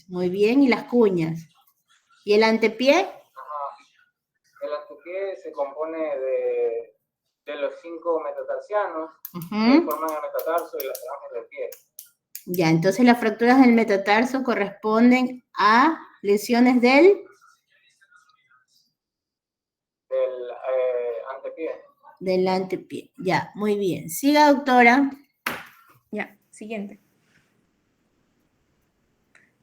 Muy bien, y las cuñas. ¿Y el antepié? Ajá. El antepié se compone de los 5 metatarsianos que forman el metatarso y las falanges del pie. Ya, entonces las fracturas del metatarso corresponden a lesiones del antepié. Del antepié. Ya, muy bien. Siga, doctora. Ya, siguiente.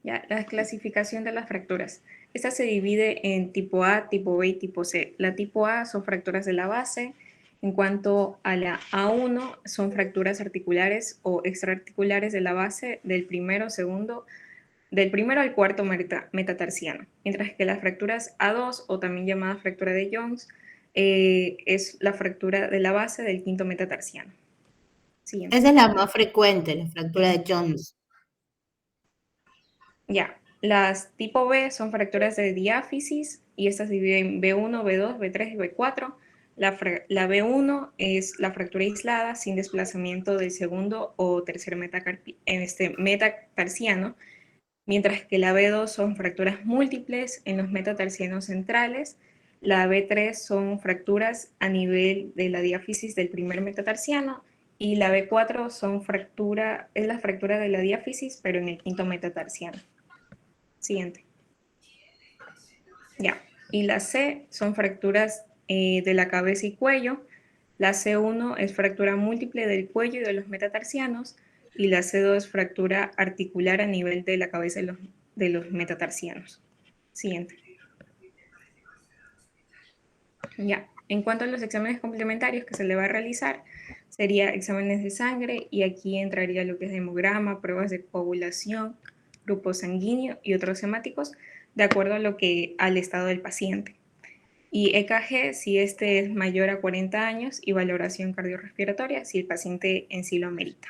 Ya, la clasificación de las fracturas. Esta se divide en tipo A, tipo B y tipo C. La tipo A son fracturas de la base. En cuanto a la A1, son fracturas articulares o extraarticulares de la base del primero al cuarto metatarsiano. Mientras que las fracturas A2, o también llamada fractura de Jones, es la fractura de la base del quinto metatarsiano. Siguiente. Esa es la más frecuente, la fractura de Jones. Ya, las tipo B son fracturas de diáfisis y estas se dividen en B1, B2, B3 y B4. La B1 es la fractura aislada sin desplazamiento del segundo o tercer metatarsiano, mientras que la B2 son fracturas múltiples en los metatarsianos centrales. La B3 son fracturas a nivel de la diáfisis del primer metatarsiano y la B4 es la fractura de la diáfisis pero en el quinto metatarsiano. Siguiente. Ya. Y la C son fracturas de la cabeza y cuello. La C1 es fractura múltiple del cuello y de los metatarsianos. Y la C2 es fractura articular a nivel de la cabeza de los metatarsianos. Siguiente. Ya. En cuanto a los exámenes complementarios que se le va a realizar, sería exámenes de sangre y aquí entraría lo que es hemograma, pruebas de coagulación, grupo sanguíneo y otros hemáticos, de acuerdo al estado del paciente. Y EKG si este es mayor a 40 años y valoración cardiorrespiratoria si el paciente en sí lo amerita.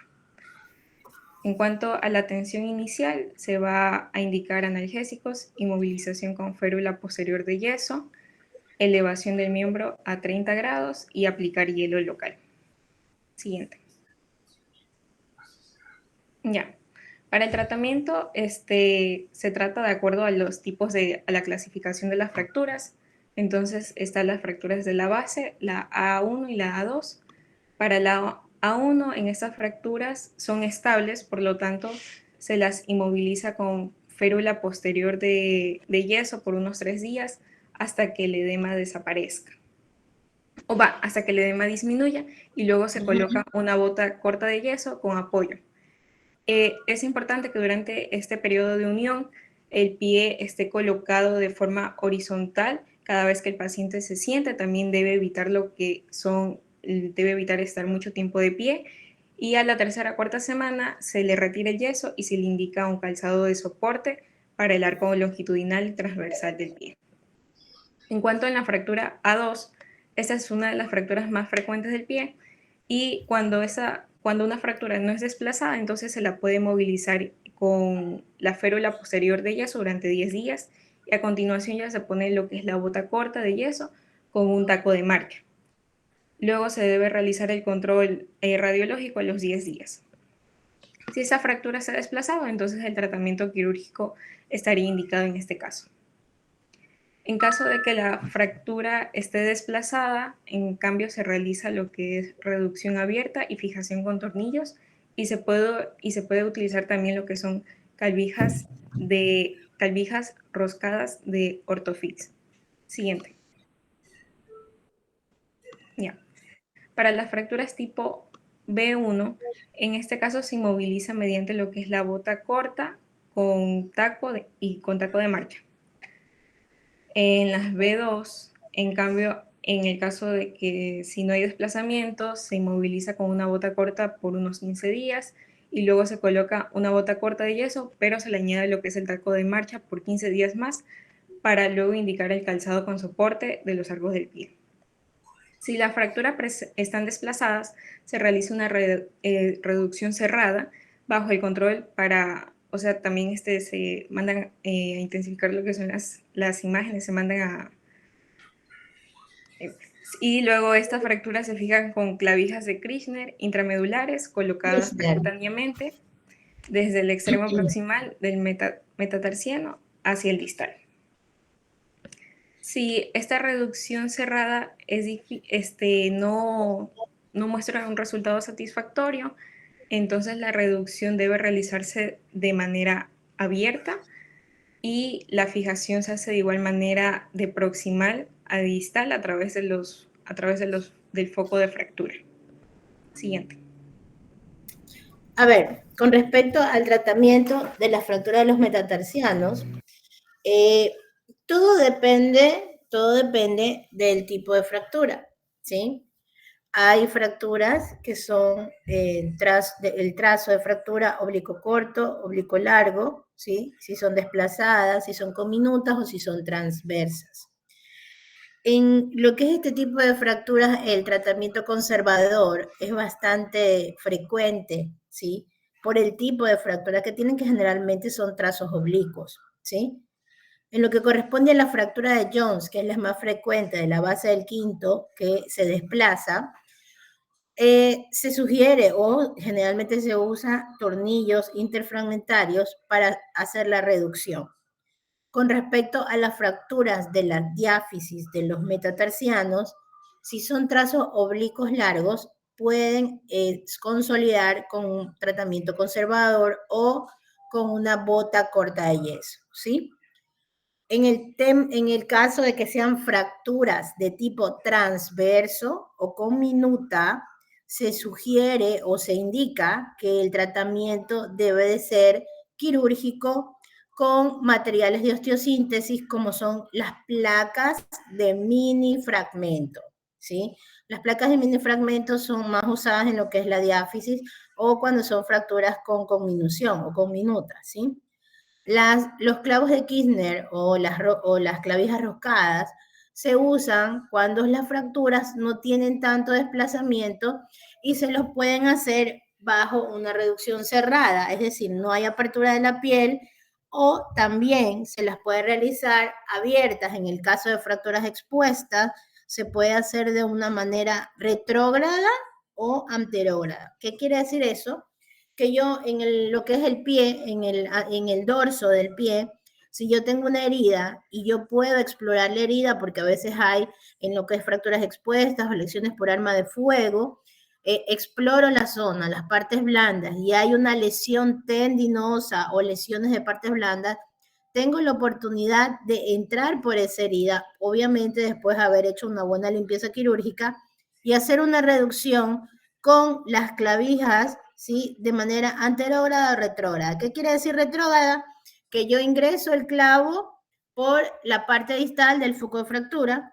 En cuanto a la atención inicial, se va a indicar analgésicos, inmovilización con férula posterior de yeso, elevación del miembro a 30 grados y aplicar hielo local. Siguiente. Ya. Para el tratamiento, se trata de acuerdo a los tipos a la clasificación de las fracturas. Entonces, están las fracturas de la base, la A1 y la A2. Para la A1, en estas fracturas son estables, por lo tanto, se las inmoviliza con férula posterior de yeso por unos 3 días hasta que el edema desaparezca. Hasta que el edema disminuya y luego se coloca una bota corta de yeso con apoyo. Es importante que durante este periodo de unión el pie esté colocado de forma horizontal cada vez que el paciente se siente. También debe evitar debe evitar estar mucho tiempo de pie. Y a la tercera o cuarta semana se le retira el yeso y se le indica un calzado de soporte para el arco longitudinal y transversal del pie. En cuanto a la fractura A2, esta es una de las fracturas más frecuentes del pie y cuando una fractura no es desplazada, entonces se la puede movilizar con la férula posterior de yeso durante 10 días y a continuación ya se pone lo que es la bota corta de yeso con un taco de marca. Luego se debe realizar el control radiológico a los 10 días. Si esa fractura se ha desplazado, entonces el tratamiento quirúrgico estaría indicado en este caso. En caso de que la fractura esté desplazada, en cambio se realiza lo que es reducción abierta y fijación con tornillos y se puede utilizar también lo que son calvijas roscadas de Orthofix. Siguiente. Ya. Para las fracturas tipo B1, en este caso se inmoviliza mediante lo que es la bota corta con taco de marcha. En las B2, en cambio, en el caso de que si no hay desplazamiento, se inmoviliza con una bota corta por unos 15 días y luego se coloca una bota corta de yeso, pero se le añade lo que es el taco de marcha por 15 días más para luego indicar el calzado con soporte de los arcos del pie. Si las fracturas están desplazadas, se realiza una reducción cerrada bajo el control también se mandan a intensificar lo que son las imágenes, se mandan y luego estas fracturas se fijan con clavijas de Kirchner intramedulares colocadas percutáneamente desde el extremo proximal del metatarsiano hacia el distal. Si esta reducción cerrada no muestra un resultado satisfactorio, entonces la reducción debe realizarse de manera abierta y la fijación se hace de igual manera de proximal a distal a través del foco de fractura. Siguiente. A ver, con respecto al tratamiento de la fractura de los metatarsianos, todo depende del tipo de fractura, ¿sí? Hay fracturas que son el trazo de fractura oblicuo corto, oblicuo largo, ¿sí? Si son desplazadas, si son cominutas o si son transversas. En lo que es este tipo de fracturas, el tratamiento conservador es bastante frecuente, ¿sí? Por el tipo de fractura que tienen, que generalmente son trazos oblicuos, ¿sí? En lo que corresponde a la fractura de Jones, que es la más frecuente de la base del quinto, que se desplaza, se sugiere o generalmente se usa tornillos interfragmentarios para hacer la reducción. Con respecto a las fracturas de la diáfisis de los metatarsianos, si son trazos oblicuos largos, pueden consolidar con un tratamiento conservador o con una bota corta de yeso, ¿sí? En el caso de que sean fracturas de tipo transverso o con minuta, se sugiere o se indica que el tratamiento debe de ser quirúrgico con materiales de osteosíntesis como son las placas de mini fragmento, ¿sí? Las placas de mini fragmento son más usadas en lo que es la diáfisis o cuando son fracturas con conminución o con minuta, ¿sí? Los clavos de Kirchner o las clavijas roscadas se usan cuando las fracturas no tienen tanto desplazamiento y se los pueden hacer bajo una reducción cerrada, es decir, no hay apertura de la piel, o también se las puede realizar abiertas. En el caso de fracturas expuestas, se puede hacer de una manera retrógrada o anterógrada. ¿Qué quiere decir eso? Que yo lo que es el pie, en el dorso del pie, si yo tengo una herida y yo puedo explorar la herida, porque a veces hay en lo que es fracturas expuestas o lesiones por arma de fuego, exploro la zona, las partes blandas, y hay una lesión tendinosa o lesiones de partes blandas, tengo la oportunidad de entrar por esa herida, obviamente después de haber hecho una buena limpieza quirúrgica, y hacer una reducción con las clavijas, ¿sí? De manera anterógrada o retrógrada. ¿Qué quiere decir retrógrada? Que yo ingreso el clavo por la parte distal del foco de fractura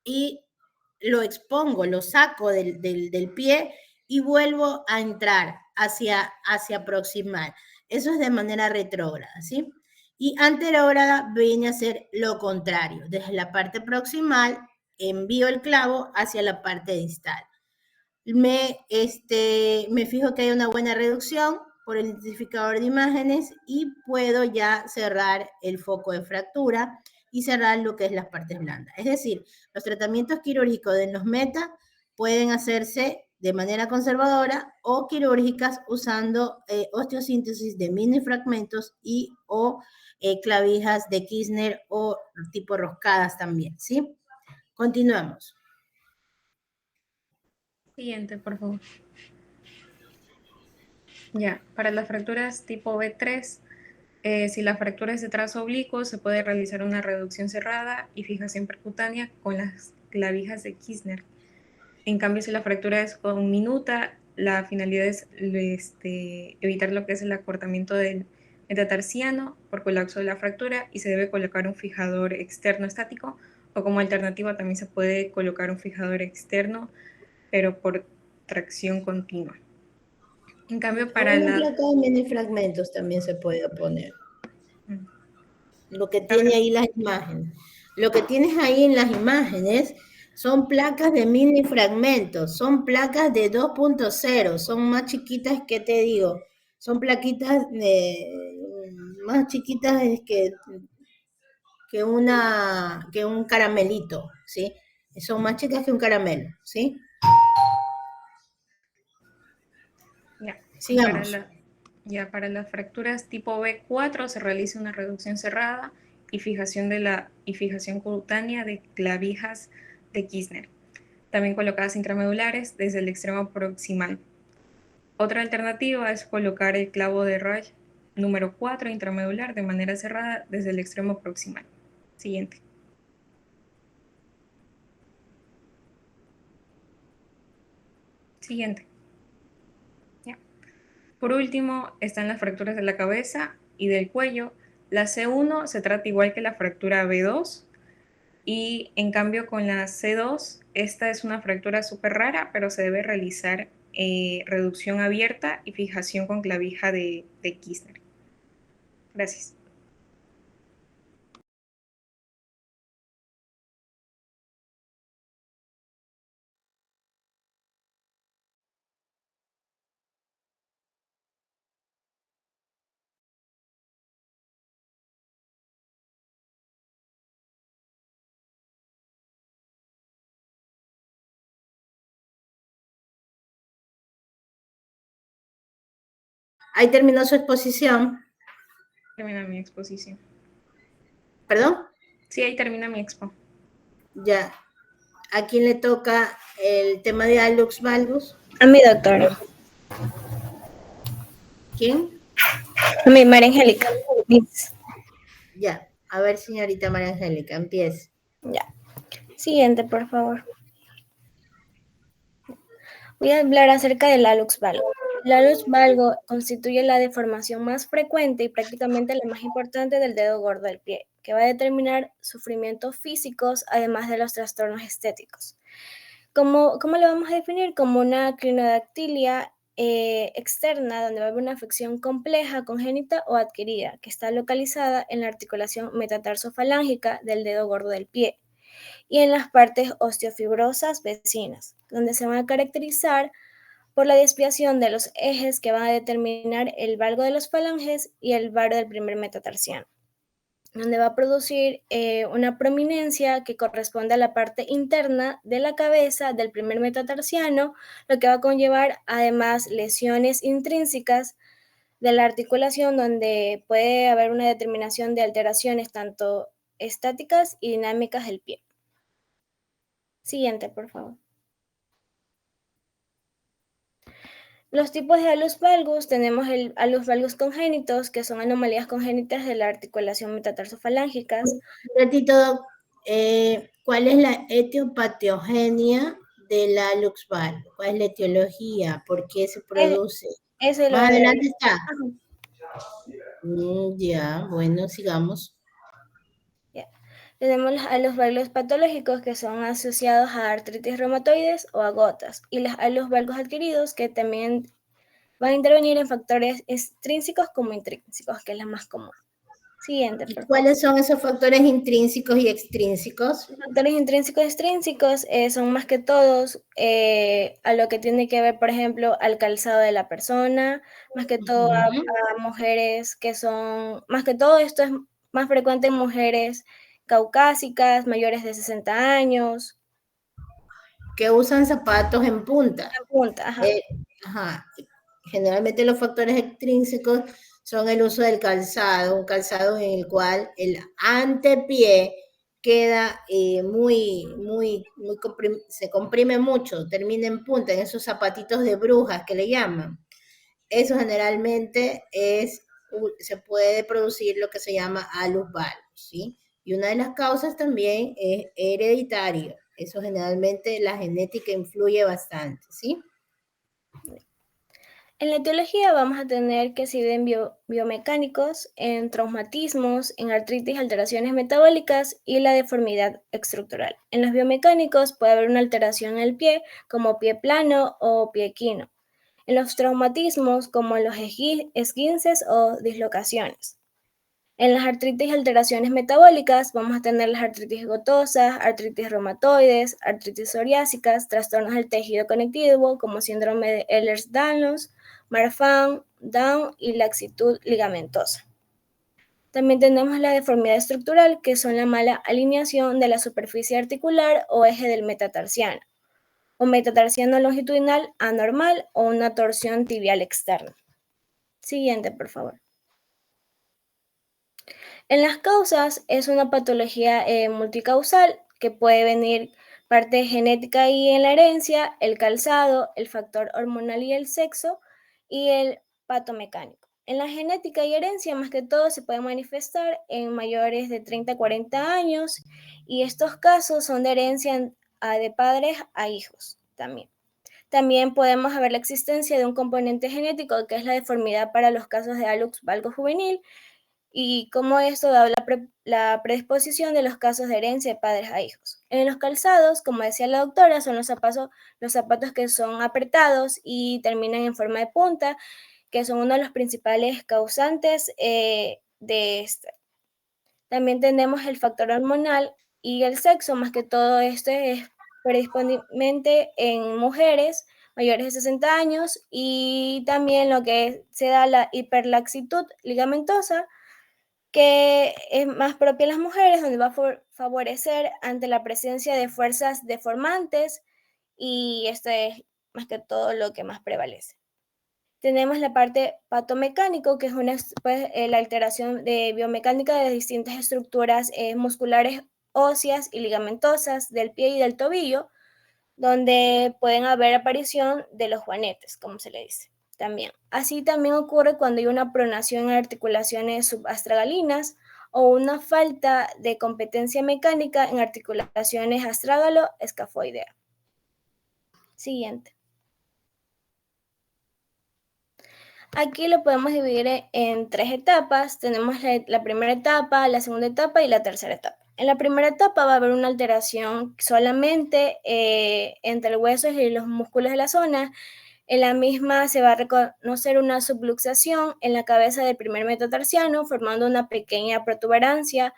y lo expongo, lo saco del pie y vuelvo a entrar hacia proximal. Eso es de manera retrógrada, ¿sí? Y anterógrada viene a ser lo contrario. Desde la parte proximal envío el clavo hacia la parte distal. Me fijo que hay una buena reducción por el identificador de imágenes y puedo ya cerrar el foco de fractura y cerrar lo que es las partes blandas. Es decir, los tratamientos quirúrgicos de los meta pueden hacerse de manera conservadora o quirúrgicas usando osteosíntesis de mini fragmentos y o clavijas de Kirchner o tipo roscadas también, ¿sí? Continuamos. Siguiente, por favor. Ya, para las fracturas tipo B3, si la fractura es de trazo oblicuo, se puede realizar una reducción cerrada y fijación percutánea con las clavijas de Kirchner. En cambio, si la fractura es con minuta, la finalidad es evitar lo que es el acortamiento del metatarsiano por colapso de la fractura y se debe colocar un fijador externo estático, o como alternativa también se puede colocar un fijador externo, pero por tracción continua. En cambio, para una placa de mini fragmentos también se puede poner. Lo que tiene ahí las imágenes. Lo que tienes ahí en las imágenes son placas de mini fragmentos, son placas de 2.0, son más chiquitas que te digo, son plaquitas más chiquitas que un caramelito, ¿sí? Son más chicas que un caramelo, ¿sí? Ya. Sigamos. Ya para las fracturas tipo B4 se realiza una reducción cerrada y fijación cutánea de clavijas de Kirchner, también colocadas intramedulares desde el extremo proximal. Otra alternativa es colocar el clavo de Raj número 4 intramedular de manera cerrada desde el extremo proximal. Siguiente. Siguiente. Ya. Por último, están las fracturas de la cabeza y del cuello. La C1 se trata igual que la fractura B2 y en cambio con la C2, esta es una fractura súper rara, pero se debe realizar reducción abierta y fijación con clavija de Kirchner. Gracias. Ahí terminó su exposición. Termina mi exposición. ¿Perdón? Sí, ahí termina mi expo. Ya. ¿A quién le toca el tema de Alux Valgus? A mi doctora. ¿Quién? A mi María Angélica. Ya. A ver, señorita María Angélica, empiece. Ya. Siguiente, por favor. Voy a hablar acerca del hallux valgus. El hallux valgus constituye la deformación más frecuente y prácticamente la más importante del dedo gordo del pie, que va a determinar sufrimientos físicos, además de los trastornos estéticos. ¿Cómo lo vamos a definir? Como una clinodactilia externa, donde va a haber una afección compleja, congénita o adquirida, que está localizada en la articulación metatarsofalángica del dedo gordo del pie y en las partes osteofibrosas vecinas, donde se van a caracterizar por la desviación de los ejes que van a determinar el valgo de los falanges y el varo del primer metatarsiano, donde va a producir una prominencia que corresponde a la parte interna de la cabeza del primer metatarsiano, lo que va a conllevar además lesiones intrínsecas de la articulación, donde puede haber una determinación de alteraciones tanto estáticas y dinámicas del pie. Siguiente, por favor. Los tipos de hallux valgus, tenemos el hallux valgus congénitos, que son anomalías congénitas de la articulación metatarsofalángica. Un ratito, ¿cuál es la etiopatogenia del hallux valgus? ¿Cuál es la etiología? ¿Por qué se produce? Más adelante está. Ya, bueno, sigamos. Tenemos los hallux valgus patológicos, que son asociados a artritis reumatoides o a gotas, y los hallux valgus adquiridos, que también van a intervenir en factores extrínsecos como intrínsecos, que es la más común. Siguiente, por favor. ¿Cuáles son esos factores intrínsecos y extrínsecos? Los factores intrínsecos y extrínsecos son más que todos a lo que tiene que ver, por ejemplo, al calzado de la persona, más que todo a mujeres que son, más que todo esto es más frecuente en mujeres caucásicas, mayores de 60 años. Que usan zapatos en punta. En punta, ajá. Ajá. Generalmente los factores extrínsecos son el uso del calzado, un calzado en el cual el antepié queda se comprime mucho, termina en punta, en esos zapatitos de brujas que le llaman. Eso generalmente se puede producir lo que se llama hallux valgus, ¿sí? Y una de las causas también es hereditario. Eso generalmente la genética influye bastante, ¿sí? En la etiología vamos a tener que se ven biomecánicos, en traumatismos, en artritis, alteraciones metabólicas y la deformidad estructural. En los biomecánicos puede haber una alteración en el pie, como pie plano o pie equino. En los traumatismos, como los esguinces o dislocaciones. En las artritis y alteraciones metabólicas vamos a tener las artritis gotosas, artritis reumatoides, artritis psoriásicas, trastornos del tejido conectivo como síndrome de Ehlers-Danlos, Marfan, Down y laxitud ligamentosa. También tenemos la deformidad estructural, que son la mala alineación de la superficie articular o eje del metatarsiano, o metatarsiano longitudinal anormal o una torsión tibial externa. Siguiente, por favor. En las causas es una patología multicausal que puede venir parte genética y en la herencia, el calzado, el factor hormonal y el sexo y el patomecánico. En la genética y herencia, más que todo, se puede manifestar en mayores de 30 a 40 años y estos casos son de herencia de padres a hijos también. También podemos ver la existencia de un componente genético que es la deformidad para los casos de Alux valgo juvenil y cómo esto da la predisposición de los casos de herencia de padres a hijos. En los calzados, como decía la doctora, son los zapatos que son apretados y terminan en forma de punta, que son uno de los principales causantes de esta. También tenemos el factor hormonal y el sexo, más que todo esto es predisponente en mujeres mayores de 60 años y también lo que se da la hiperlaxitud ligamentosa, que es más propia en las mujeres, donde va a favorecer ante la presencia de fuerzas deformantes y esto es más que todo lo que más prevalece. Tenemos la parte patomecánico, que es la alteración de biomecánica de distintas estructuras musculares, óseas y ligamentosas del pie y del tobillo, donde pueden haber aparición de los juanetes, como se le dice también. Así también ocurre cuando hay una pronación en articulaciones subastragalinas o una falta de competencia mecánica en articulaciones astrágalo-escafoidea. Siguiente. Aquí lo podemos dividir en 3 etapas. Tenemos la primera etapa, la segunda etapa y la tercera etapa. En la primera etapa va a haber una alteración solamente entre los huesos y los músculos de la zona. En la misma se va a reconocer una subluxación en la cabeza del primer metatarsiano, formando una pequeña protuberancia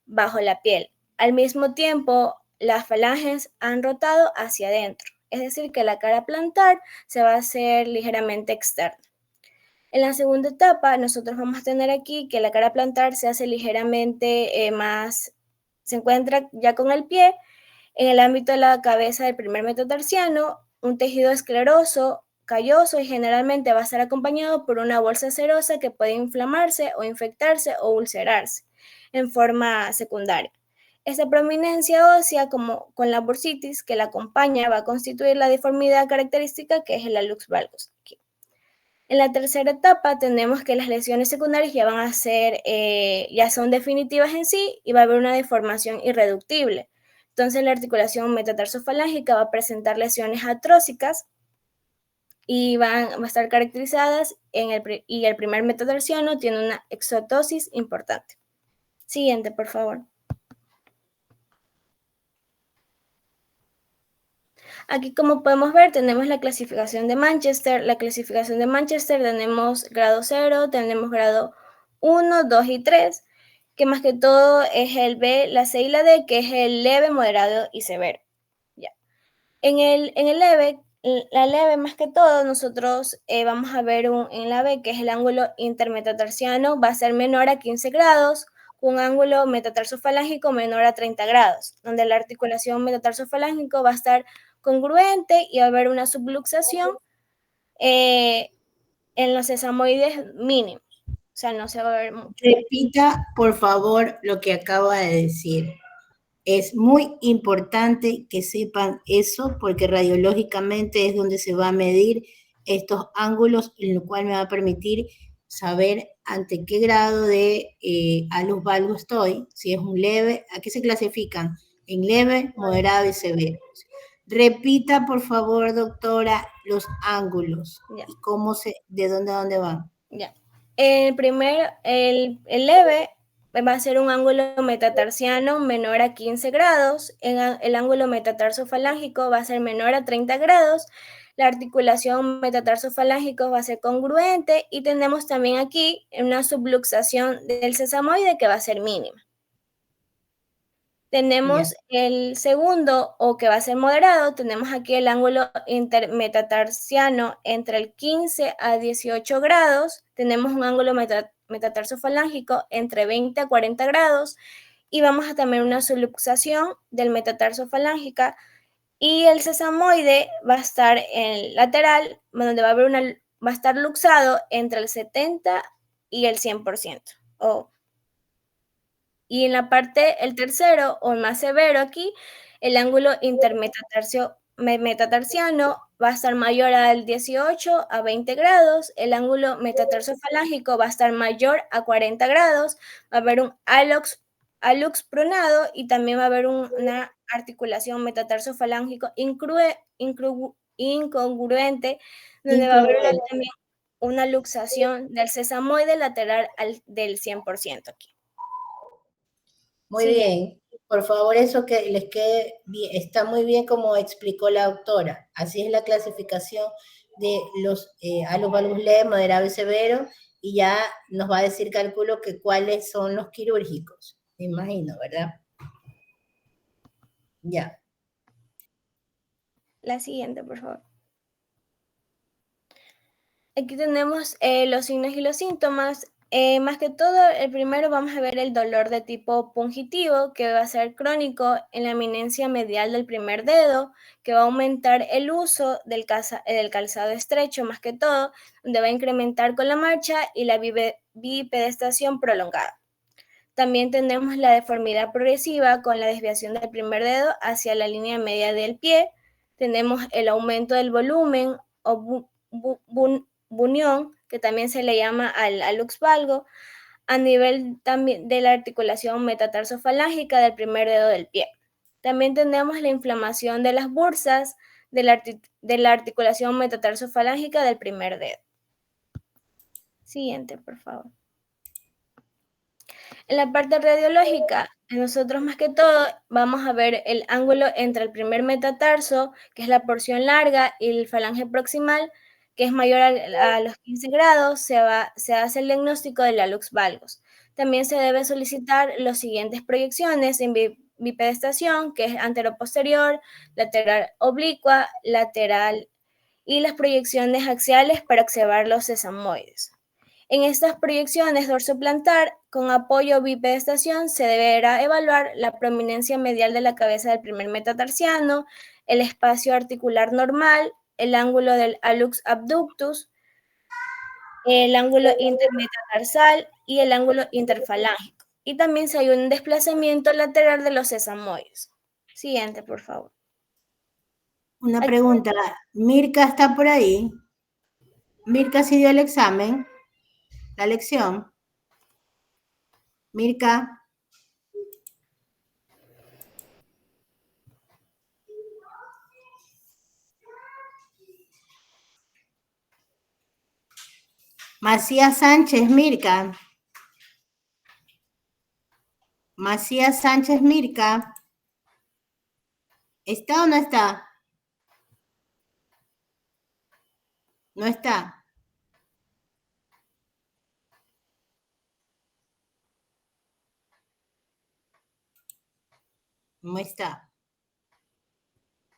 bajo la piel. Al mismo tiempo, las falanges han rotado hacia adentro, es decir, que la cara plantar se va a hacer ligeramente externa. En la segunda etapa, nosotros vamos a tener aquí que la cara plantar se hace ligeramente se encuentra ya con el pie. En el ámbito de la cabeza del primer metatarsiano, un tejido escleroso, calloso y generalmente va a estar acompañado por una bolsa serosa que puede inflamarse o infectarse o ulcerarse en forma secundaria. Esta prominencia ósea, como con la bursitis que la acompaña, va a constituir la deformidad característica que es el hallux valgus. En la tercera etapa tenemos que las lesiones secundarias ya van a ser, ya son definitivas en sí y va a haber una deformación irreductible. Entonces la articulación metatarsofalángica va a presentar lesiones atrócicas y van a estar caracterizadas y el primer metatarsiano tiene una exotosis importante. Siguiente, por favor. Aquí, como podemos ver, tenemos la clasificación de Manchester. La clasificación de Manchester tenemos grado 0, tenemos grado 1, 2 y 3, que más que todo es el B, la C y la D, que es el leve, moderado y severo. Ya. En el leve, la leve más que todo, nosotros vamos a ver en la B, que es el ángulo intermetatarsiano, va a ser menor a 15 grados, un ángulo metatarsofalángico menor a 30 grados, donde la articulación metatarsofalángico va a estar congruente y va a haber una subluxación en los sesamoides mínimos. O sea, no se va a ver mucho. Repita, por favor, lo que acaba de decir. Es muy importante que sepan eso porque radiológicamente es donde se va a medir estos ángulos, en lo cual me va a permitir saber ante qué grado de hallux valgus estoy, si es un leve, ¿a qué se clasifican? En leve, moderado y severo. Repita, por favor, doctora, los ángulos Ya. y de dónde a dónde van. Ya. El leve va a ser un ángulo metatarsiano menor a 15 grados, el ángulo metatarsofalángico va a ser menor a 30 grados, la articulación metatarsofalángico va a ser congruente y tenemos también aquí una subluxación del sesamoide que va a ser mínima. Tenemos el segundo, o que va a ser moderado, tenemos aquí el ángulo intermetatarsiano entre el 15 a 18 grados, tenemos un ángulo metatarsofalángico entre 20 a 40 grados, y vamos a tener una subluxación del metatarsofalángica, y el sesamoide va a estar en el lateral, donde va a haber una va a estar luxado entre el 70 y el 100%. Y en la parte, el tercero, o el más severo aquí, el ángulo metatarsiano va a estar mayor al 18 a 20 grados, el ángulo metatarsofalángico va a estar mayor a 40 grados, va a haber un alux pronado y también va a haber una articulación metatarsofalángico incongruente, donde va a haber también una luxación del sesamoide lateral del 100% aquí. Muy bien. Por favor, eso que les quede bien, está muy bien como explicó la doctora. Así es la clasificación de los alus valgus leve, moderado y severo, y ya nos va a decir, calculo, que cuáles son los quirúrgicos. Me imagino, ¿verdad? Ya. La siguiente, por favor. Aquí tenemos los signos y los síntomas. Más que todo, el primero vamos a ver el dolor de tipo pungitivo, que va a ser crónico en la eminencia medial del primer dedo, que va a aumentar el uso del calzado estrecho, más que todo, donde va a incrementar con la marcha y la bipedestación prolongada. También tenemos la deformidad progresiva con la desviación del primer dedo hacia la línea media del pie. Tenemos el aumento del volumen o bunión, que también se le llama al alux valgo, a nivel también de la articulación metatarsofalángica del primer dedo del pie. También tenemos la inflamación de las bursas de la articulación metatarsofalángica del primer dedo. Siguiente, por favor. En la parte radiológica, nosotros más que todo vamos a ver el ángulo entre el primer metatarso, que es la porción larga, y el falange proximal, que es mayor a los 15 grados, se hace el diagnóstico del alux valgus. También se debe solicitar las siguientes proyecciones en bipedestación, que es anteroposterior, lateral oblicua, lateral, y las proyecciones axiales para observar los sesamoides. En estas proyecciones dorsoplantar con apoyo bipedestación se deberá evaluar la prominencia medial de la cabeza del primer metatarsiano, el espacio articular normal, el ángulo del alux abductus, el ángulo intermetatarsal y el ángulo interfalángico. Y también si hay un desplazamiento lateral de los sesamoides. Siguiente, por favor. Una pregunta. ¿Mirka está por ahí? ¿Mirka sí dio el examen? ¿La lección? Mirka. Macías Sánchez, Mirka. Macías Sánchez, Mirka. ¿Está o no está? No está. No está.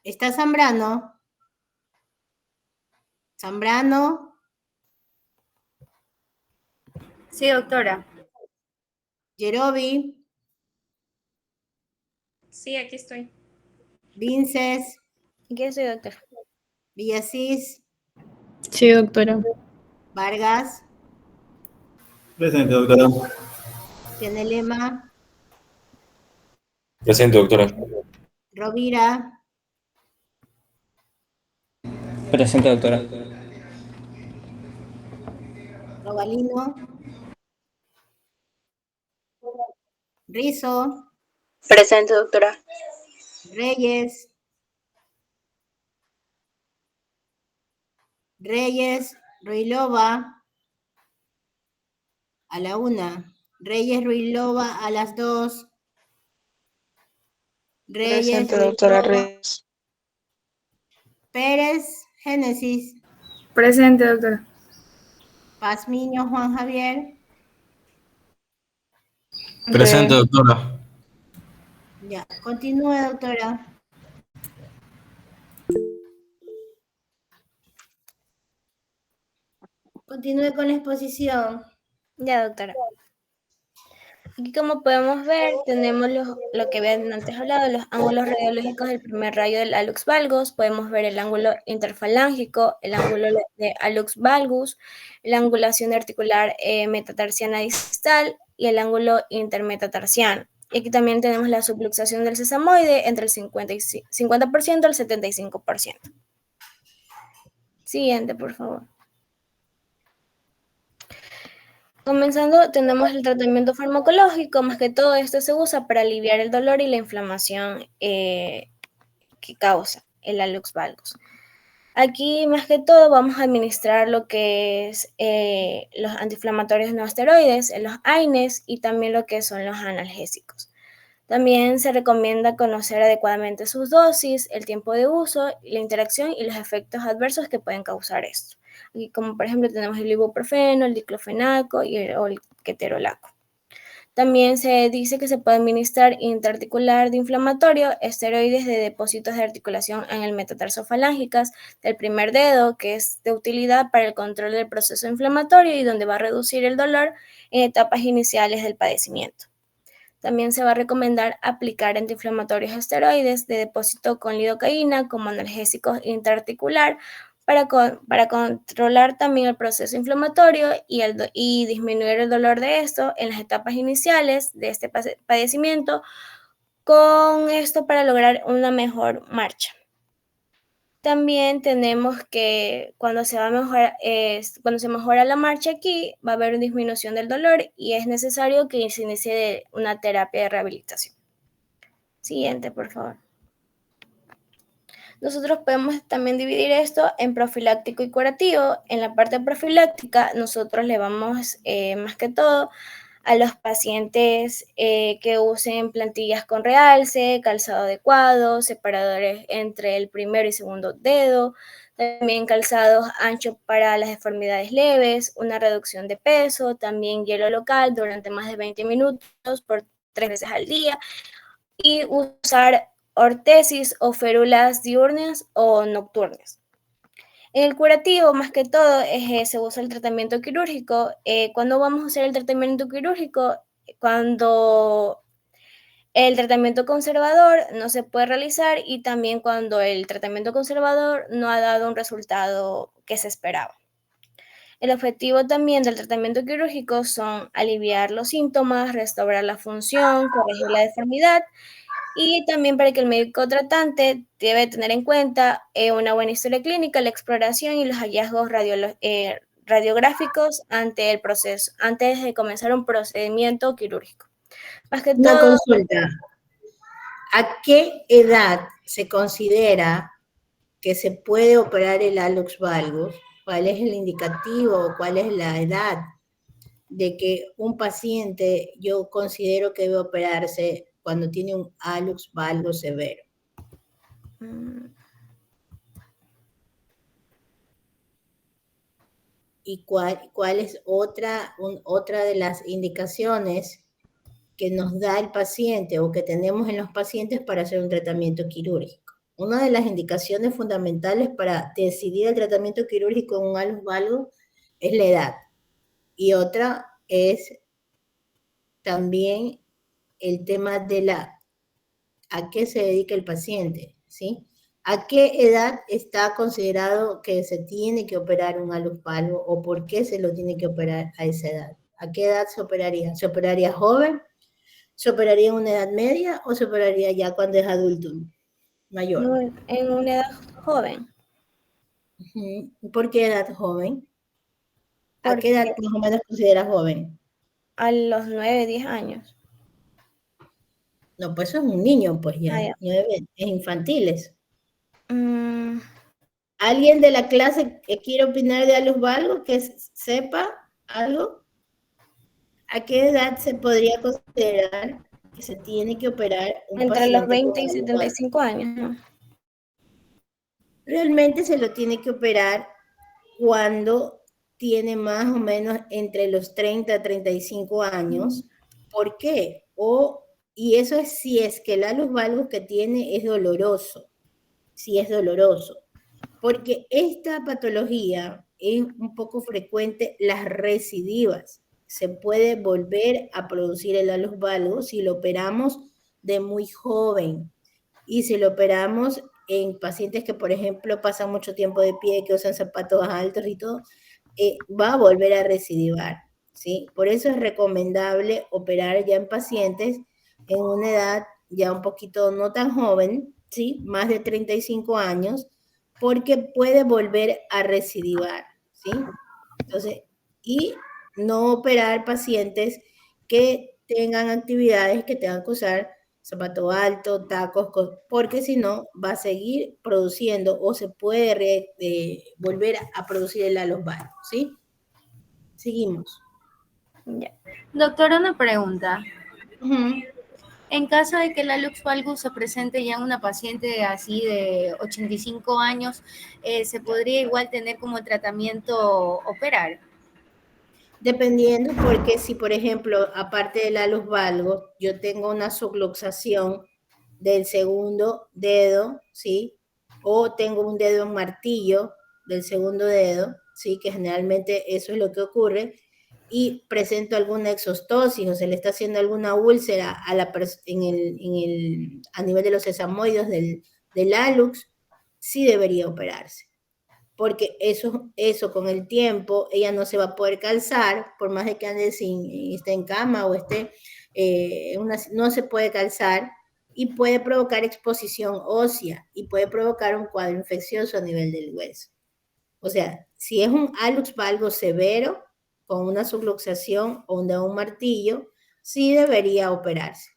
¿Está Zambrano? ¿Zambrano? Sí, doctora. ¿Yerobi? Sí, aquí estoy. ¿Vinces? Aquí estoy, doctor. ¿Villasís? Sí, doctora. ¿Vargas? Presente, doctora. ¿Tiene Lema? Presente, doctora. ¿Rovira? Presente, doctora. ¿Robalino? ¿Rizo? Presente, doctora. ¿Reyes? Reyes, Ruilova, a la 1. Reyes, Ruilova, a las 2. Reyes, Presente, doctora Ruilova. Reyes. Pérez, Génesis. Presente, doctora. Pazmiño, Juan Javier. Presente, doctora. Ya, continúe, doctora. Continúe con la exposición. Ya, doctora. Aquí, como podemos ver, tenemos lo que habían antes hablado, los ángulos radiológicos del primer rayo del hallux valgus. Podemos ver el ángulo interfalángico, el ángulo de hallux valgus, la angulación articular metatarsiana distal y el ángulo intermetatarsiano. Y aquí también tenemos la subluxación del sesamoide entre el 50% al 75%. Siguiente, por favor. Comenzando, tenemos el tratamiento farmacológico. Más que todo, esto se usa para aliviar el dolor y la inflamación que causa el hallux valgus. Aquí, más que todo, vamos a administrar lo que es los antiinflamatorios no esteroides, los AINES, y también lo que son los analgésicos. También se recomienda conocer adecuadamente sus dosis, el tiempo de uso, la interacción y los efectos adversos que pueden causar esto. Aquí, como por ejemplo, tenemos el ibuprofeno, el diclofenaco y el ketorolaco. También se dice que se puede administrar intraarticular de inflamatorio, esteroides de depósitos de articulación en el metatarsofalángico del primer dedo, que es de utilidad para el control del proceso inflamatorio y donde va a reducir el dolor en etapas iniciales del padecimiento. También se va a recomendar aplicar antiinflamatorios esteroides de depósito con lidocaína como analgésicos intraarticular para controlar también el proceso inflamatorio y disminuir el dolor de esto en las etapas iniciales de este padecimiento, con esto para lograr una mejor marcha. También tenemos que cuando se mejora la marcha aquí, va a haber una disminución del dolor y es necesario que se inicie una terapia de rehabilitación. Siguiente, por favor. Nosotros podemos también dividir esto en profiláctico y curativo. En la parte profiláctica, nosotros le vamos más que todo a los pacientes que usen plantillas con realce, calzado adecuado, separadores entre el primero y segundo dedo, también calzados anchos para las deformidades leves, una reducción de peso, también hielo local durante más de 20 minutos por 3 veces al día, y usar ortesis o férulas diurnas o nocturnas. En el curativo, más que todo, se usa el tratamiento quirúrgico. ¿Cuándo vamos a usar el tratamiento quirúrgico? Cuando el tratamiento conservador no se puede realizar y también cuando el tratamiento conservador no ha dado un resultado que se esperaba. El objetivo también del tratamiento quirúrgico son aliviar los síntomas, restaurar la función, corregir la deformidad, y también para que el médico tratante debe tener en cuenta una buena historia clínica, la exploración y los hallazgos radiográficos antes de comenzar un procedimiento quirúrgico. Más que Una todo, consulta. ¿A qué edad se considera que se puede operar el hallux valgus? ¿Cuál es el indicativo? ¿Cuál es la edad de que un paciente yo considero que debe operarse cuando tiene un hallux valgus severo? ¿Y cuál es otra de las indicaciones que nos da el paciente o que tenemos en los pacientes para hacer un tratamiento quirúrgico? Una de las indicaciones fundamentales para decidir el tratamiento quirúrgico en un hallux valgus es la edad. Y otra es también el tema de a qué se dedica el paciente, ¿sí? ¿A qué edad está considerado que se tiene que operar un hallux valgus o por qué se lo tiene que operar a esa edad? ¿A qué edad se operaría? ¿Se operaría joven? ¿Se operaría en una edad media o se operaría ya cuando es adulto mayor? En una edad joven. ¿Por qué edad joven? ¿A Porque qué edad más o menos consideras joven? a los 9, 10 años. No, pues eso es un niño, pues ya. 9 es infantiles. ¿Alguien de la clase que quiere opinar de hallux valgus, que sepa algo? ¿A qué edad se podría considerar que se tiene que operar un entre paciente los 20 y con hallux 75 años, ¿no? Realmente se lo tiene que operar cuando tiene más o menos entre los 30 a 35 años. ¿Por qué? Y eso es si es que el hallux valgus que tiene es doloroso. Si es doloroso. Porque esta patología es un poco frecuente, las recidivas, se puede volver a producir el hallux valgus si lo operamos de muy joven. Y si lo operamos en pacientes que, por ejemplo, pasan mucho tiempo de pie, que usan zapatos altos y todo, va a volver a recidivar, ¿sí? Por eso es recomendable operar ya en pacientes en una edad ya un poquito no tan joven, ¿sí? Más de 35 años, porque puede volver a recidivar, ¿sí? Entonces, y no operar pacientes que tengan actividades que tengan que usar zapato alto, tacos, porque si no va a seguir produciendo o se puede volver a producir el hallux valgus, ¿sí? Seguimos. Ya. Doctora, una pregunta. En caso de que el hallux valgus se presente ya en una paciente así de 85 años, ¿se podría igual tener como tratamiento operar? Dependiendo, porque si, por ejemplo, aparte del hallux valgus, yo tengo una subluxación del segundo dedo, ¿sí? O tengo un dedo en martillo del segundo dedo, ¿sí? Que generalmente eso es lo que ocurre, y presento alguna exostosis o se le está haciendo alguna úlcera a nivel de los sesamoides del hallux, sí debería operarse. Porque eso con el tiempo, ella no se va a poder calzar, por más de que esté en cama o esté, no se puede calzar, y puede provocar exposición ósea, y puede provocar un cuadro infeccioso a nivel del hueso. O sea, si es un hallux valgus severo, con una subluxación o un martillo, sí debería operarse.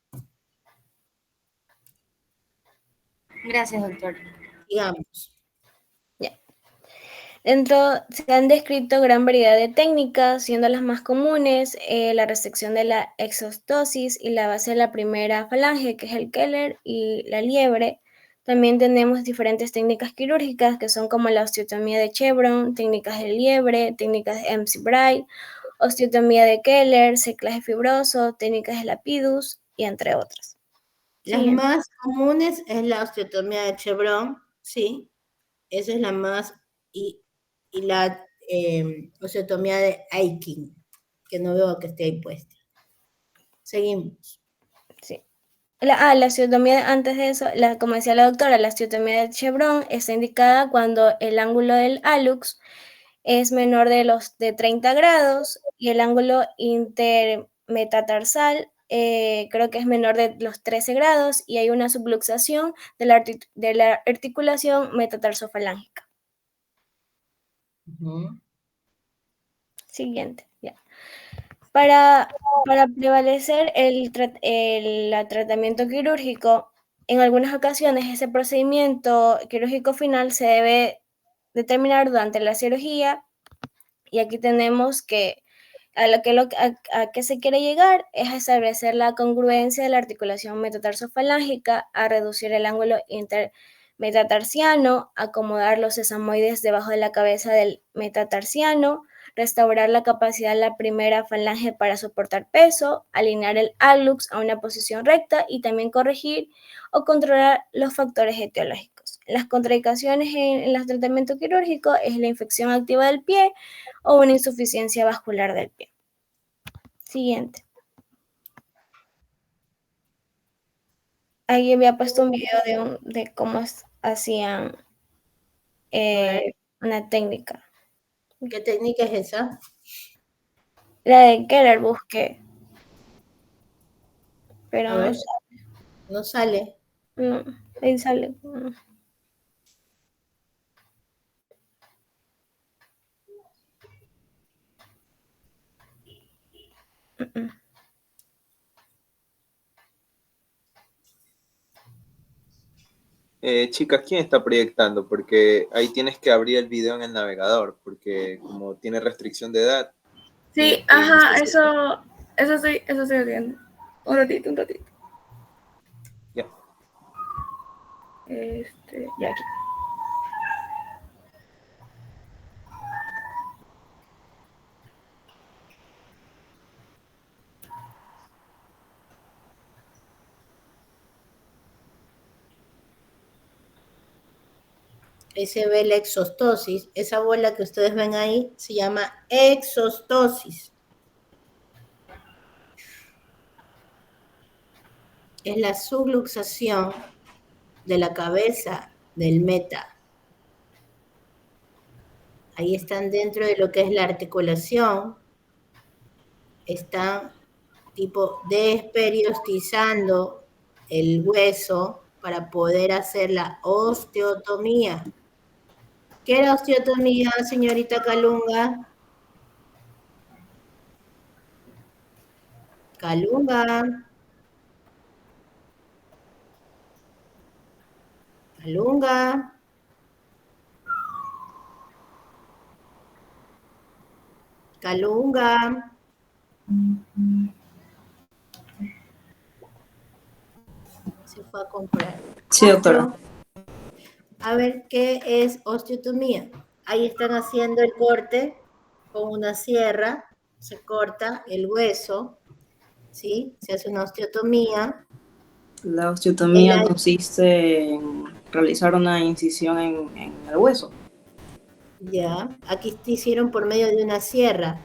Gracias, doctor. Digamos. Se han descrito gran variedad de técnicas, siendo las más comunes la resección de la exostosis y la base de la primera falange, que es el Keller, y la liebre. También tenemos diferentes técnicas quirúrgicas, que son como la osteotomía de Chevron, técnicas de liebre, técnicas de MC-Bright, osteotomía de Keller, seclaje fibroso, técnicas de Lapidus, y entre otras. Las más comunes es la osteotomía de Chevron, sí, esa es la más, y la osteotomía de Aikin, que no veo que esté ahí puesta. Seguimos. Sí. La osteotomía, antes de eso, como decía la doctora, la osteotomía de Chevron está indicada cuando el ángulo del hallux es menor de 30 grados y el ángulo intermetatarsal creo que es menor de los 13 grados y hay una subluxación de la articulación metatarsofalángica. Siguiente, ya. Para prevalecer el tratamiento quirúrgico, en algunas ocasiones ese procedimiento quirúrgico final se debe determinar durante la cirugía, y aquí tenemos que a qué se quiere llegar es a establecer la congruencia de la articulación metatarsofalángica, a reducir el ángulo intermetatarsiano, acomodar los sesamoides debajo de la cabeza del metatarsiano, restaurar la capacidad de la primera falange para soportar peso, alinear el hallux a una posición recta y también corregir o controlar los factores etiológicos. Las contraindicaciones en el tratamiento quirúrgico es la infección activa del pie o una insuficiencia vascular del pie. Siguiente. Ahí había puesto un video de cómo hacían una técnica. ¿Qué técnica es esa? La de Keller busqué. Pero no sale. No, ahí sale. Chicas, ¿quién está proyectando? Porque ahí tienes que abrir el video en el navegador, porque como tiene restricción de edad. Sí, ajá, eso estoy haciendo. Un ratito. Ya. Ya aquí. Ahí se ve la exostosis. Esa bola que ustedes ven ahí se llama exostosis. es la subluxación de la cabeza del meta. Ahí están dentro de lo que es la articulación, están tipo desperiostizando el hueso para poder hacer la osteotomía. ¿Qué era osteotomía, señorita Calunga? Calunga. Calunga. Calunga. Se fue a comprar. Sí, doctora. A ver, ¿qué es osteotomía? Ahí están haciendo el corte con una sierra, se corta el hueso, ¿sí? Se hace una osteotomía. La osteotomía consiste en realizar una incisión en el hueso. Ya, aquí te hicieron por medio de una sierra.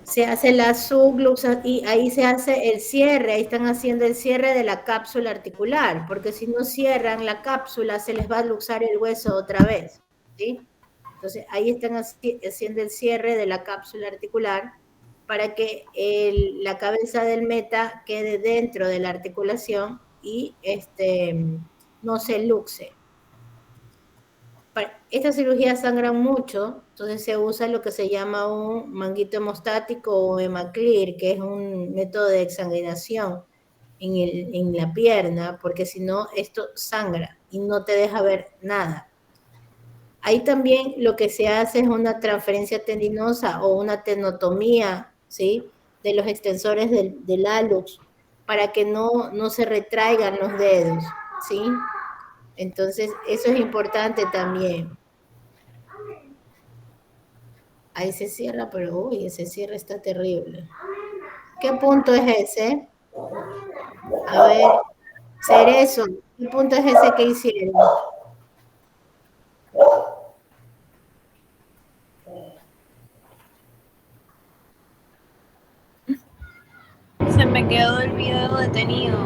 Se hace la subluxación y ahí se hace el cierre, ahí están haciendo el cierre de la cápsula articular, porque si no cierran la cápsula se les va a luxar el hueso otra vez, ¿sí? Entonces ahí están haciendo el cierre de la cápsula articular para que la cabeza del meta quede dentro de la articulación y no se luxe. Estas cirugías sangran mucho, entonces se usa lo que se llama un manguito hemostático o hemaclear, que es un método de exsanguinación en la pierna, porque si no, esto sangra y no te deja ver nada. Ahí también lo que se hace es una transferencia tendinosa o una tenotomía, ¿sí? De los extensores del hallux para que no se retraigan los dedos, ¿sí? Entonces, eso es importante también. Ahí se cierra, pero uy, ese cierre está terrible. ¿Qué punto es ese? A ver, Cerezo, ¿qué punto es ese que hicieron? Se me quedó el video detenido.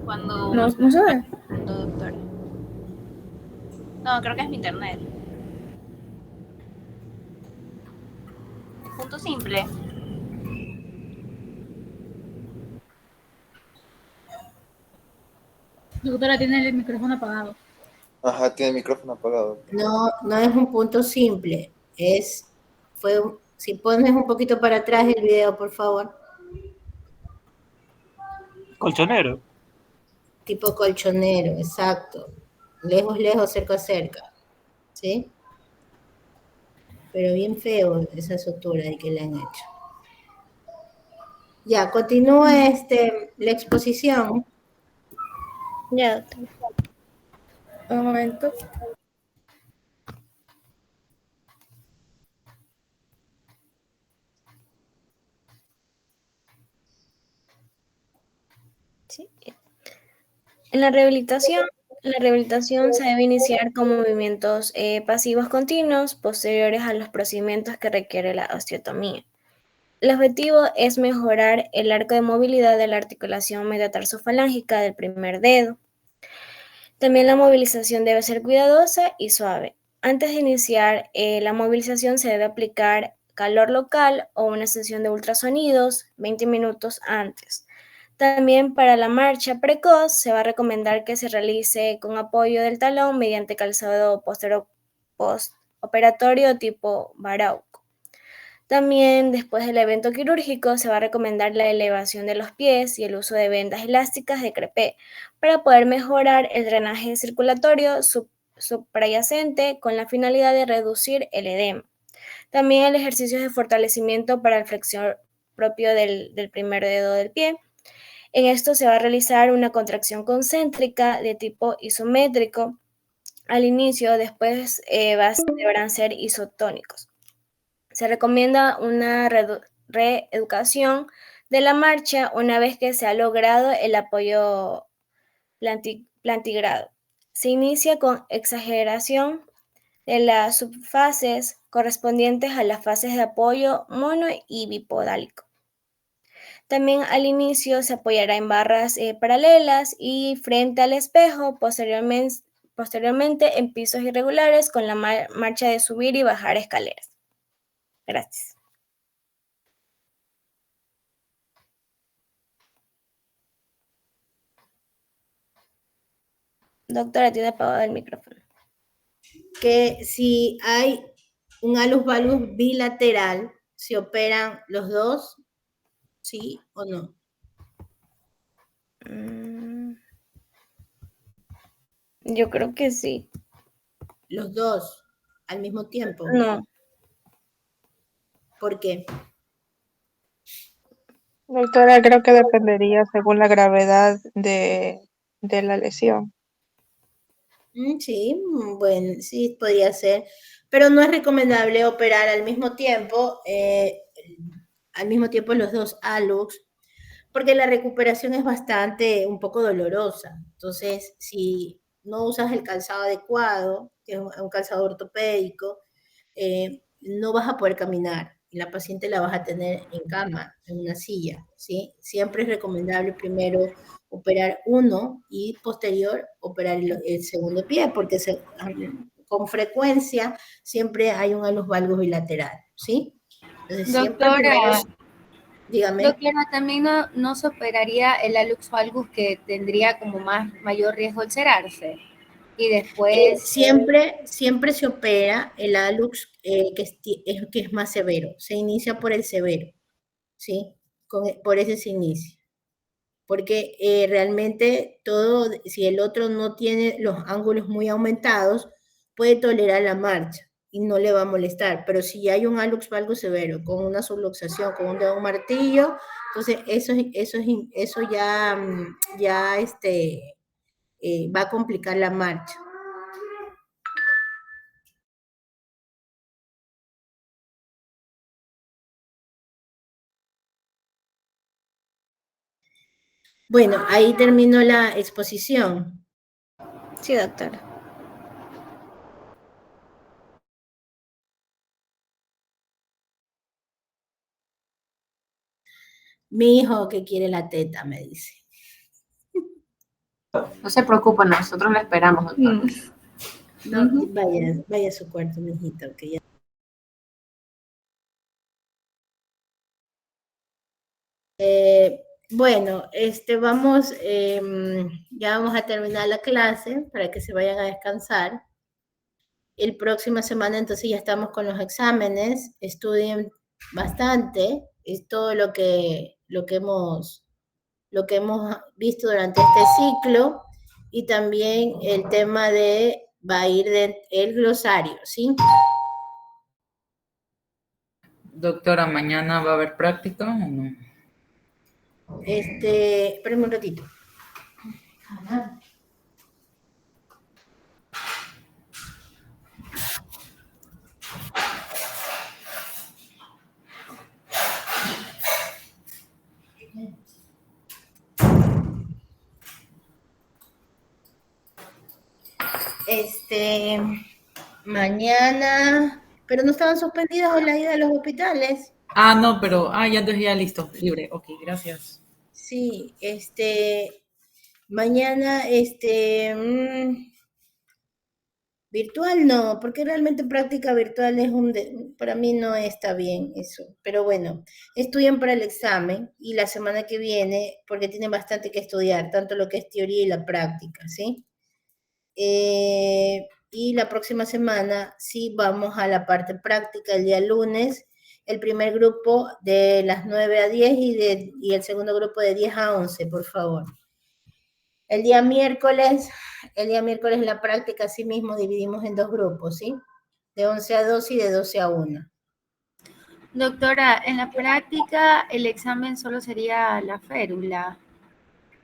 Cuando... No se ve. Doctora. No, creo que es mi internet. Punto simple. Doctora, tiene el micrófono apagado. Ajá, tiene el micrófono apagado. No, no es un punto simple. Si pones un poquito para atrás el video, por favor. Colchonero. Tipo colchonero, exacto. Lejos, lejos, cerca, cerca. ¿Sí? Pero bien feo esa sutura que le han hecho. Ya, continúa la exposición. Ya, doctora. Un momento. Sí. En la rehabilitación se debe iniciar con movimientos pasivos continuos posteriores a los procedimientos que requiere la osteotomía. El objetivo es mejorar el arco de movilidad de la articulación metatarsofalangica del primer dedo. También la movilización debe ser cuidadosa y suave. Antes de iniciar la movilización se debe aplicar calor local o una sesión de ultrasonidos 20 minutos antes. También para la marcha precoz se va a recomendar que se realice con apoyo del talón mediante calzado postoperatorio tipo Barauco. También después del evento quirúrgico se va a recomendar la elevación de los pies y el uso de vendas elásticas de crepé para poder mejorar el drenaje circulatorio suprayacente con la finalidad de reducir el edema. También el ejercicio de fortalecimiento para el flexor propio del primer dedo del pie. En esto se va a realizar una contracción concéntrica de tipo isométrico al inicio, después deberán ser isotónicos. Se recomienda una reeducación de la marcha una vez que se ha logrado el apoyo plantigrado. Se inicia con exageración de las subfases correspondientes a las fases de apoyo mono y bipodálico. También al inicio se apoyará en barras paralelas y frente al espejo, posteriormente en pisos irregulares con la marcha de subir y bajar escaleras. Gracias. Doctora, tiene apagado el micrófono. Que si hay un alus valgus bilateral, ¿se operan los dos? ¿Sí o no? Yo creo que sí. ¿Los dos al mismo tiempo? No. ¿Por qué? Doctora, creo que dependería según la gravedad de la lesión. Sí, bueno, sí, podría ser, pero no es recomendable operar al mismo tiempo los dos alux, porque la recuperación es un poco dolorosa. Entonces, si no usas el calzado adecuado, que es un calzado ortopédico, no vas a poder caminar y la paciente la vas a tener en cama, en una silla, ¿sí? Siempre es recomendable primero operar uno y posterior operar el segundo pie, porque con frecuencia siempre hay un alus valgus bilateral, ¿sí? Entonces, doctora, dígame. Doctora, también no se operaría el alux valgus que tendría como mayor riesgo de ulcerarse. Y después... Siempre se opera el alux que es más severo. Se inicia por el severo, ¿sí? Por ese se inicia. Porque realmente si el otro no tiene los ángulos muy aumentados, puede tolerar la marcha y no le va a molestar. Pero si hay un alux valgus severo, con una subluxación, con un dedo martillo, entonces eso ya va a complicar la marcha. Bueno, ahí terminó la exposición. Sí, doctora. Mi hijo que quiere la teta, me dice. No se preocupe, nosotros la esperamos, doctora. No, vaya a su cuarto, mi hijito, que ya... Bueno, ya vamos a terminar la clase para que se vayan a descansar. El próxima semana entonces ya estamos con los exámenes, estudien bastante, es todo lo que hemos visto durante este ciclo, y también el tema va a ir el glosario, ¿sí? Doctora, ¿mañana va a haber práctica o no? Espérenme un ratito. Mañana, pero no estaban suspendidas las idas a los hospitales. Ah, no, pero, ya entonces ya listo, libre. Ok, gracias. Sí, mañana, virtual no, porque realmente práctica virtual para mí no está bien eso. Pero bueno, estudian para el examen y la semana que viene, porque tienen bastante que estudiar, tanto lo que es teoría y la práctica, ¿sí? Y la próxima semana sí vamos a la parte práctica el día lunes, el primer grupo de las 9 a 10 y el segundo grupo de 10 a 11, por favor. El día miércoles la práctica sí mismo dividimos en dos grupos, ¿sí? De 11 a 12 y de 12 a 1. Doctora, en la práctica el examen solo sería la férula.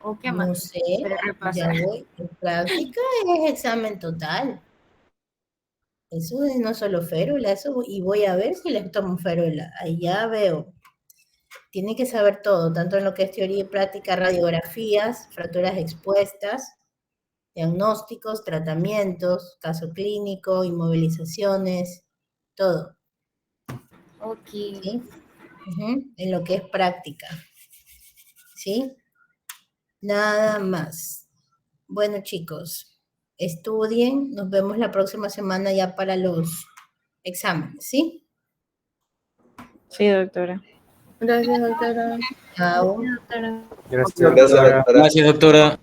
¿O qué más? No sé, ya voy. En práctica es examen total. Eso es no solo férula, y voy a ver si les tomo férula. Ahí ya veo. Tiene que saber todo, tanto en lo que es teoría y práctica, radiografías, fracturas expuestas, diagnósticos, tratamientos, caso clínico, inmovilizaciones, todo. Ok. ¿Sí? En lo que es práctica. ¿sí? Nada más. Bueno, chicos, estudien. Nos vemos la próxima semana ya para los exámenes, ¿sí? Sí, doctora. Gracias, doctora. Chao. Gracias, doctora. Gracias, doctora.